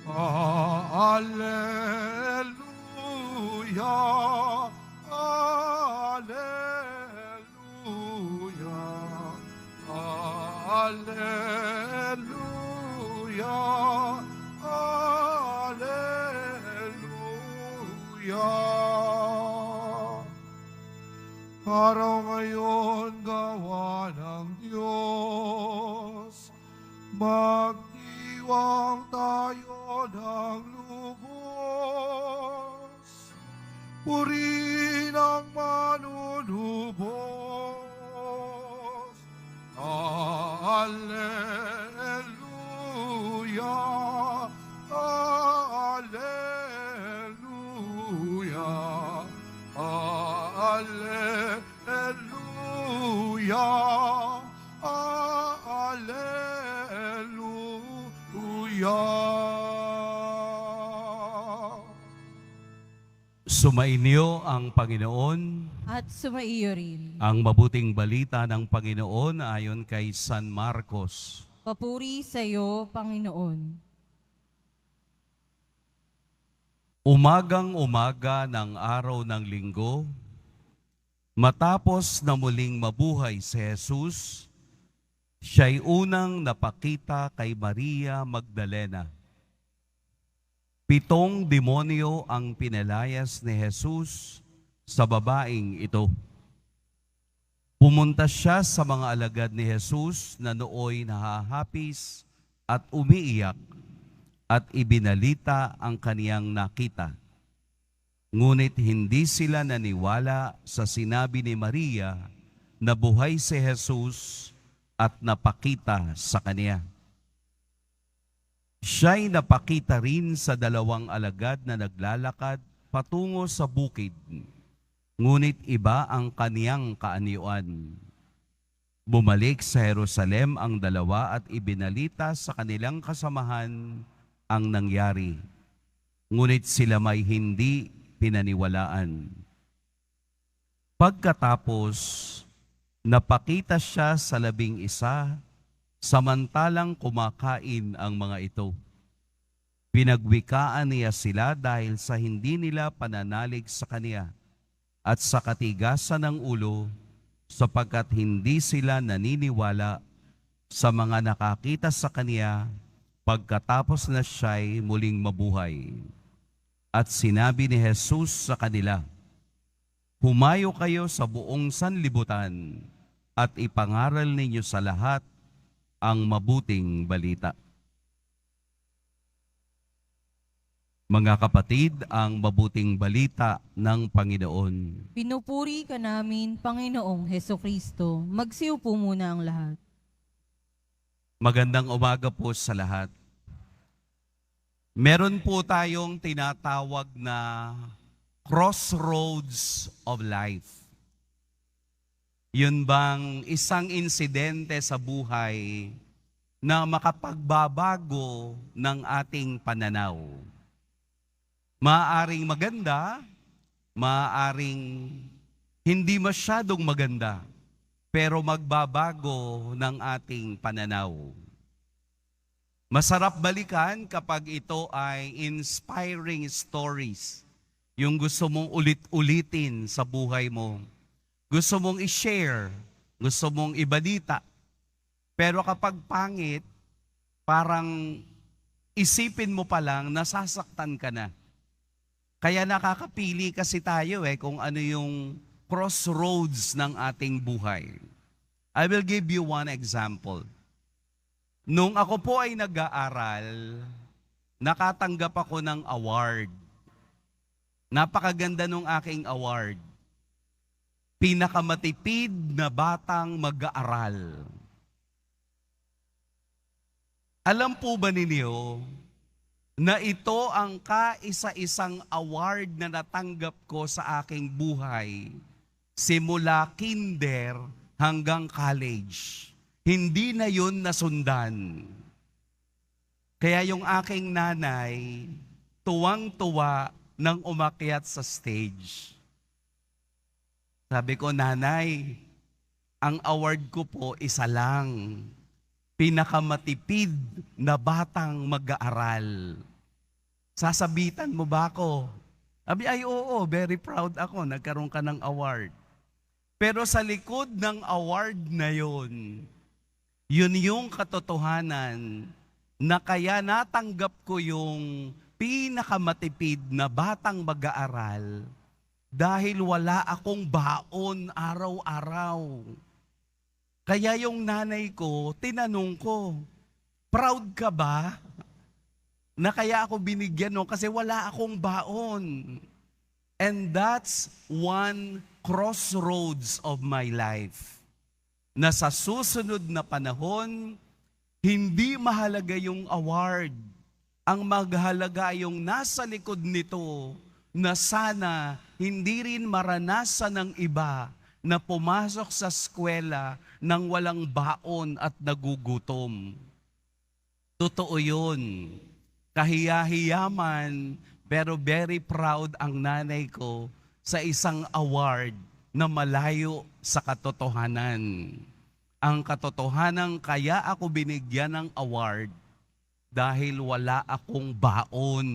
Alleluia, Alleluia, Alleluia, Alleluia. Araw ngayon gawa ng Diyos, magdiwang tayo ng lubos, purihin ang manunubos. Alleluia, Alleluia, Alleluia, Alleluia. Sumainyo ang Panginoon. At sumaiyo rin. Ang mabuting balita ng Panginoon ayon kay San Marcos. Papuri sa iyo, Panginoon. Umagang-umaga ng araw ng linggo, matapos na muling mabuhay si Jesus, siya'y unang napakita kay Maria Magdalena. 7 demonyo ang pinalayas ni Jesus sa babaeng ito. Pumunta siya sa mga alagad ni Jesus na nooy nahahapis at umiiyak at ibinalita ang kaniyang nakita. Ngunit hindi sila naniwala sa sinabi ni Maria na buhay si Jesus at napakita sa kaniya. Siya'y napakita rin sa 2 alagad na naglalakad patungo sa bukid, ngunit iba ang kaniyang kaanyuan. Bumalik sa Jerusalem ang 2 at ibinalita sa kanilang kasamahan ang nangyari, ngunit sila may hindi pinaniwalaan. Pagkatapos, napakita siya sa 11, samantalang kumakain ang mga ito. Pinagwikaan niya sila dahil sa hindi nila pananalig sa kaniya at sa katigasan ng ulo, sapagkat hindi sila naniniwala sa mga nakakita sa kaniya pagkatapos na siya'y muling mabuhay. At sinabi ni Jesus sa kanila, "Humayo kayo sa buong sanlibutan at ipangaral ninyo sa lahat ang mabuting balita." Mga kapatid, ang mabuting balita ng Panginoon. Pinupuri ka namin, Panginoong Hesukristo. Magsiupo muna ang lahat. Magandang umaga po sa lahat. Meron po tayong tinatawag na crossroads of life. Yun bang isang insidente sa buhay na makapagbabago ng ating pananaw? Maaaring maganda, maaaring hindi masyadong maganda, pero magbabago ng ating pananaw. Masarap balikan kapag ito ay inspiring stories. Yung gusto mong ulit-ulitin sa buhay mo. Gusto mong i-share, gusto mong ibalita. Pero kapag pangit, parang isipin mo pa lang, nasasaktan ka na. Kaya nakakapili kasi tayo kung ano yung crossroads ng ating buhay. I will give you one example. Nung ako po ay nag-aaral, nakatanggap ako ng award. Napakaganda nung aking award. Pinakamatipid na batang mag-aaral. Alam po ba ninyo na ito ang kaisa-isang award na natanggap ko sa aking buhay simula kinder hanggang college? Hindi na yun nasundan. Kaya yung aking nanay, tuwang-tuwa nang umakyat sa stage. Sabi ko, "Nanay, ang award ko po isa lang. Pinakamatipid na batang mag-aaral." Sasabitan mo ba ako? Sabi, ay oo, very proud ako, nagkaroon ka ng award. Pero sa likod ng award na yun yung katotohanan na kaya natanggap ko yung pinakamatipid na batang mag-aaral dahil wala akong baon araw-araw. Kaya yung nanay ko, tinanong ko, proud ka ba na kaya ako binigyan no? Kasi wala akong baon. And that's one crossroads of my life. Na sa susunod na panahon, hindi mahalaga yung award. Ang maghalaga yung nasa likod nito na sana hindi rin maranasan ng iba na pumasok sa eskwela nang walang baon at nagugutom. Totoo yun. Kahiya-hiyaman, pero very proud ang nanay ko sa isang award na malayo sa katotohanan. Ang katotohanan kaya ako binigyan ng award dahil wala akong baon.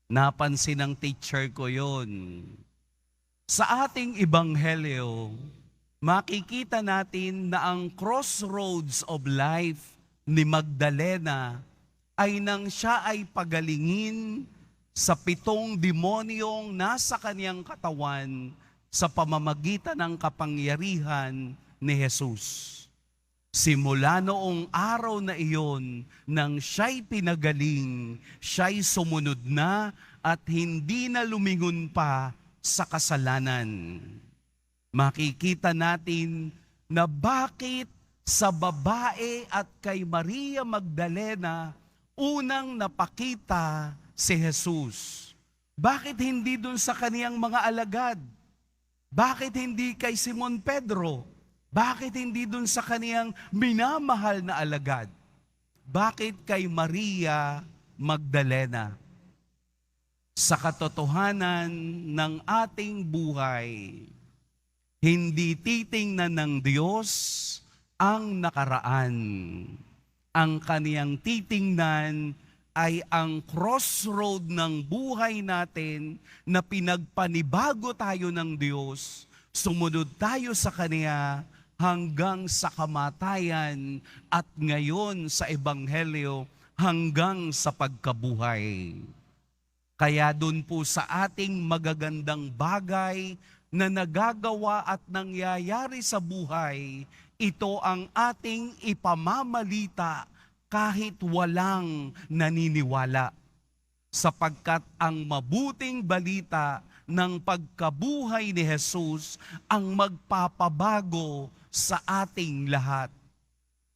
Napansin ng teacher ko yon. Sa ating ebanghelyo, makikita natin na ang crossroads of life ni Magdalena ay nang siya ay pagalingin sa 7 demonyong nasa kaniyang katawan sa pamamagitan ng kapangyarihan ni Jesus. Simula noong araw na iyon, nang siya'y pinagaling, siya'y sumunod na at hindi na lumingon pa sa kasalanan. Makikita natin na bakit sa babae at kay Maria Magdalena unang napakita si Jesus. Bakit hindi dun sa kaniyang mga alagad? Bakit hindi kay Simon Pedro? Bakit hindi dun sa kaniyang minamahal na alagad? Bakit kay Maria Magdalena? Sa katotohanan ng ating buhay, hindi titingnan ng Diyos ang nakaraan. Ang kaniyang titingnan ay ang crossroad ng buhay natin na pinagpanibago tayo ng Diyos, sumunod tayo sa Kaniya hanggang sa kamatayan at ngayon sa Ebanghelyo hanggang sa pagkabuhay. Kaya dun po sa ating magagandang bagay na nagagawa at nangyayari sa buhay, ito ang ating ipamamalita kahit walang naniniwala. Sapagkat ang mabuting balita ng pagkabuhay ni Jesus ang magpapabago sa ating lahat.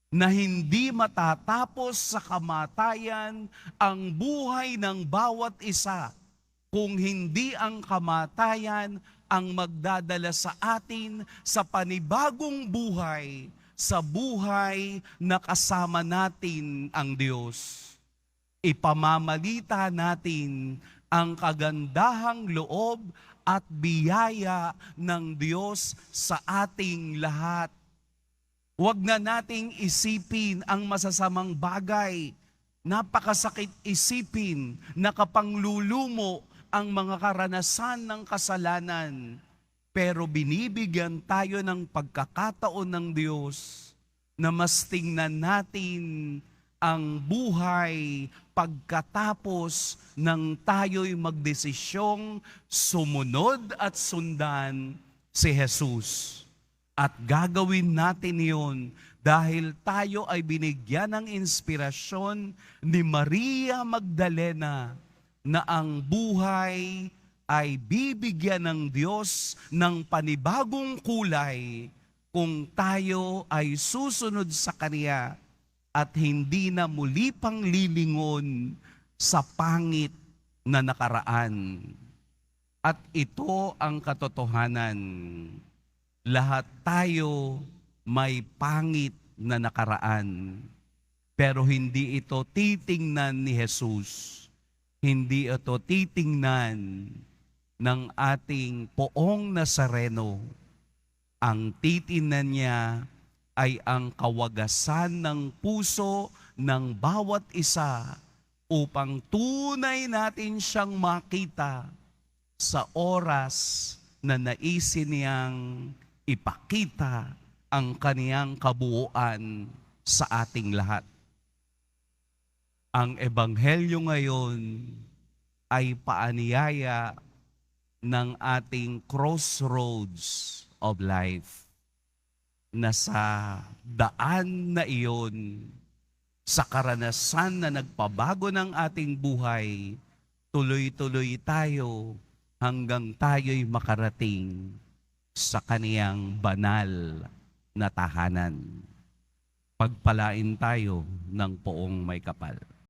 Na hindi matatapos sa kamatayan ang buhay ng bawat isa kung hindi ang kamatayan ang magdadala sa atin sa panibagong buhay, sa buhay na kasama natin ang Diyos. Ipamamalita natin ang kagandahang loob at biyaya ng Diyos sa ating lahat. Huwag na nating isipin ang masasamang bagay. Napakasakit isipin na kapanglulumo ang mga karanasan ng kasalanan. Pero binibigyan tayo ng pagkakataon ng Diyos na mas tingnan natin ang buhay pagkatapos ng tayo'y magdesisyong sumunod at sundan si Jesus. At gagawin natin yon dahil tayo ay binigyan ng inspirasyon ni Maria Magdalena na ang buhay ay bibigyan ng Diyos ng panibagong kulay kung tayo ay susunod sa Kaniya at hindi na muli pang lilingon sa pangit na nakaraan. At ito ang katotohanan. Lahat tayo may pangit na nakaraan. Pero hindi ito titingnan ni Jesus. Hindi ito titingnan ng ating poong Nazareno. Ang titingnan niya ay ang kawagasan ng puso ng bawat isa upang tunay natin siyang makita sa oras na naisin niyang ipakita ang kaniyang kabuuan sa ating lahat. Ang Ebanghelyo ngayon ay paanyaya ng ating crossroads of life na sa daan na iyon, sa karanasan na nagpabago ng ating buhay, tuloy-tuloy tayo hanggang tayo'y makarating sa kaniyang banal na tahanan. Pagpalain tayo ng poong may kapal.